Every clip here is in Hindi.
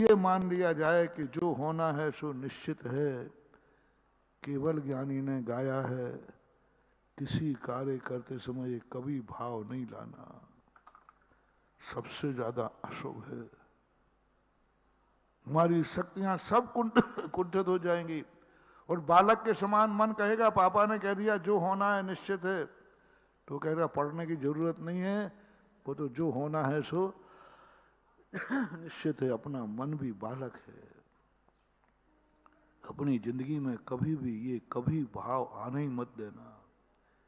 ये मान लिया जाए कि जो होना है सो निश्चित है, केवल ज्ञानी ने गाया है, किसी कार्य करते समय कभी भाव नहीं लाना, सबसे ज्यादा अशुभ है। हमारी शक्तियां सब कुंठित हो जाएंगी और बालक के समान मन कहेगा, पापा ने कह दिया जो होना है निश्चित है, तो कहेगा पढ़ने की जरूरत नहीं है, वो तो जो होना है सो निश्चित है। अपना मन भी बालक है। अपनी जिंदगी में कभी भी ये कभी भाव आने ही मत देना।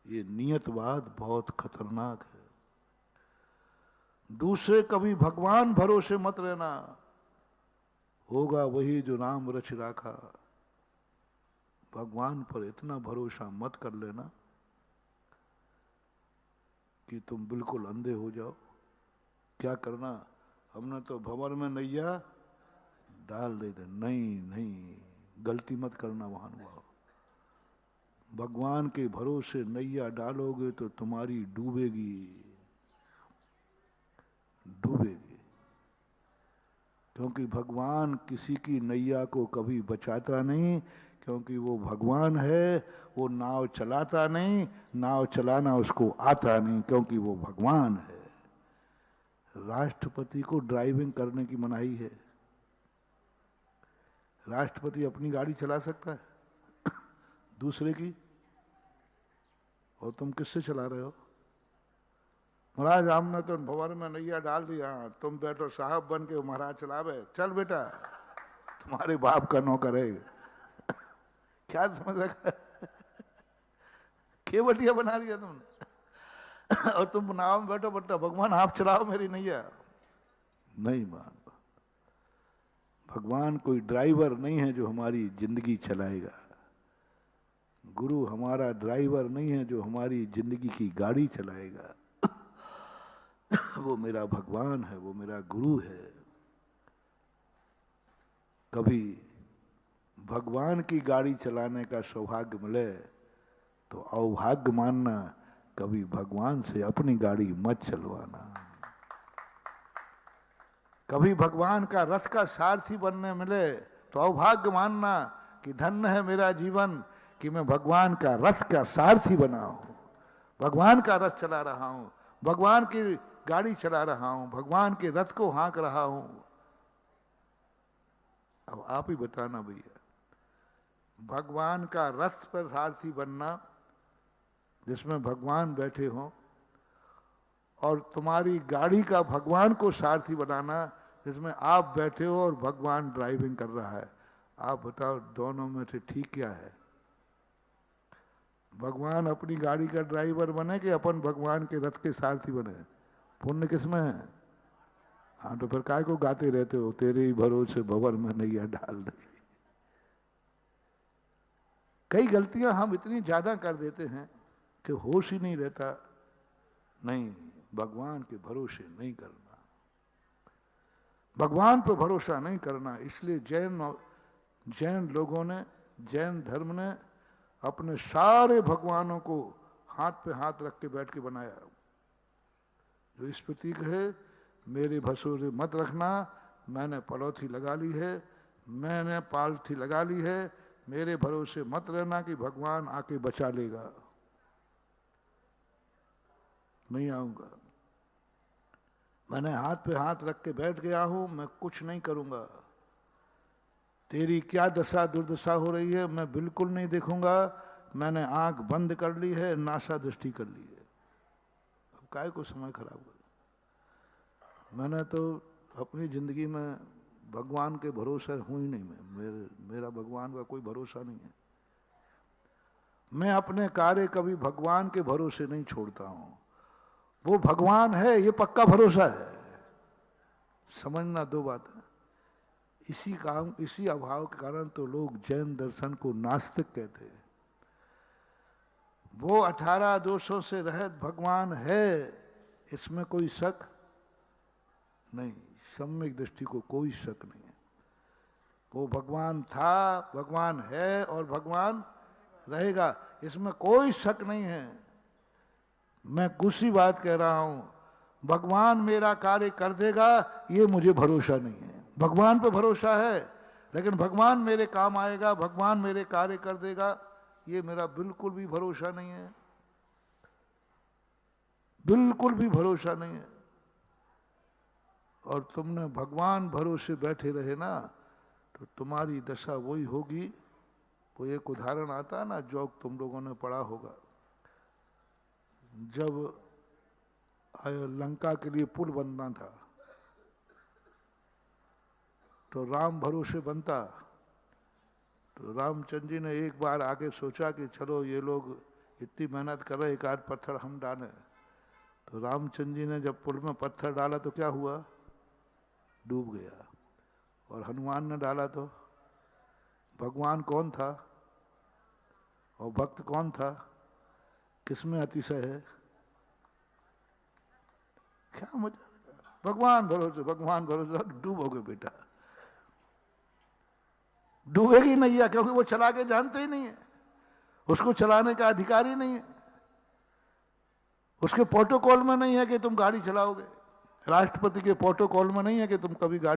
ये नियतवाद बहुत खतरनाक है। दूसरे कभी भगवान भरोसे मत रहना, होगा वही जो नाम रच राखा। भगवान पर इतना भरोसा मत कर लेना कि तुम बिल्कुल अंधे हो जाओ। क्या करना, हमने तो भंवर में नैया डाल दे दे। नहीं नहीं, गलती मत करना महानुभाव। भगवान के भरोसे नैया डालोगे तो तुम्हारी डूबेगी, डूबेगी। क्योंकि भगवान किसी की नैया को कभी बचाता नहीं, क्योंकि वो भगवान है। वो नाव चलाता नहीं, नाव चलाना उसको आता नहीं, क्योंकि वो भगवान है। राष्ट्रपति को ड्राइविंग करने की मनाही है। राष्ट्रपति अपनी गाड़ी चला सकता है दूसरे की? और तुम किससे चला रहे हो? महाराज हमने तो भंवर में नैया डाल दिया, तुम बैठो साहब बन के, महाराज चलावे। चल बेटा, तुम्हारे बाप का नौकर है। क्या समझ रखा? केवटिया बना लिया तुमने और तुम नाव में बैठो, बेटा भगवान आप चलाओ मेरी नैया। नहीं मान। भगवान कोई ड्राइवर नहीं है जो हमारी जिंदगी चलाएगा। गुरु हमारा ड्राइवर नहीं है जो हमारी जिंदगी की गाड़ी चलाएगा। वो मेरा भगवान है, वो मेरा गुरु है। कभी भगवान की गाड़ी चलाने का सौभाग्य मिले तो अवभाग्य मानना, कभी भगवान से अपनी गाड़ी मत चलवाना। कभी भगवान का रथ का सारथी बनने मिले तो अवभाग्य मानना कि धन्य है मेरा जीवन कि मैं भगवान का रथ का सारथी बना हूं, भगवान का रथ चला रहा हूं, भगवान की गाड़ी चला रहा हूं, भगवान के रथ को हाँक रहा हूं। अब आप ही बताना भैया, भगवान का रथ पर सारथी बनना जिसमें भगवान बैठे हों, और तुम्हारी गाड़ी का भगवान को सारथी बनाना जिसमें आप बैठे हो और भगवान ड्राइविंग कर रहा है। आप बताओ दोनों में से ठीक क्या है? भगवान अपनी गाड़ी का ड्राइवर बने कि अपन भगवान के रथ के सारथी बने? पुण्य किसमें है? हाँ, तो फिर काय को गाते रहते हो, तेरे ही भरोसे भंवर में नैया डाल दे। कई गलतियां हम इतनी ज्यादा कर देते हैं कि होश ही नहीं रहता। नहीं, भगवान के भरोसे नहीं करना, भगवान पर भरोसा नहीं करना। इसलिए जैन लोगों ने, जैन धर्म ने अपने सारे भगवानों को हाथ पे हाथ रख के बैठ के बनाया। जो इस प्रतीक है, मेरे भरोसे मत रखना, मैंने पलौथी लगा ली है, मैंने पालथी लगा ली है, मेरे भरोसे मत रहना कि भगवान आके बचा लेगा। नहीं आऊंगा, मैंने हाथ पे हाथ रख के बैठ गया हूं, मैं कुछ नहीं करूंगा। तेरी क्या दशा दुर्दशा हो रही है मैं बिल्कुल नहीं देखूंगा। मैंने आंख बंद कर ली है, नासा दृष्टि कर ली है। अब काय को समय खराब कर। मैंने तो अपनी जिंदगी में भगवान के भरोसे हूं ही नहीं। मेरा भगवान का कोई भरोसा नहीं है। मैं अपने कार्य कभी भगवान के भरोसे नहीं छोड़ता हूं। वो भगवान है ये पक्का भरोसा है। समझना दो बातें। इसी अभाव के कारण तो लोग जैन दर्शन को नास्तिक कहते हैं। वो 18 दोषों से रहित भगवान है, इसमें कोई शक नहीं। सम्यक दृष्टि को कोई शक नहीं है। वो भगवान था, भगवान है और भगवान रहेगा, इसमें कोई शक नहीं है। मैं दूसरी बात कह रहा हूं, भगवान मेरा कार्य कर देगा ये मुझे भरोसा नहीं है। भगवान पे भरोसा है, लेकिन भगवान मेरे काम आएगा, भगवान मेरे कार्य कर देगा, ये मेरा बिल्कुल भी भरोसा नहीं है, बिल्कुल भी भरोसा नहीं है। और तुमने भगवान भरोसे बैठे रहे ना, तो तुम्हारी दशा वही होगी। वो एक उदाहरण आता है ना, जो तुम लोगों ने पढ़ा होगा, जब लंका के लिए पुल बनना था तो राम भरोसे बनता, तो रामचंद्र जी ने एक बार आगे सोचा कि चलो ये लोग इतनी मेहनत कर रहे, एक आध पत्थर हम डालें। तो रामचंद्र जी ने जब पुल में पत्थर डाला तो क्या हुआ, डूब गया। और हनुमान ने डाला तो भगवान कौन था और भक्त कौन था, किसमें अतिशय है, क्या मजा, भगवान भरोसे, भगवान भरोसे, डूबोगे बेटा, डूबेगी नैया, क्योंकि वो चला के जानते ही नहीं है, उसको चलाने का अधिकार ही नहीं है, उसके प्रोटोकॉल में नहीं है कि तुम गाड़ी चलाओगे, राष्ट्रपति के प्रोटोकॉल में नहीं है कि तुम कभी गाड़ी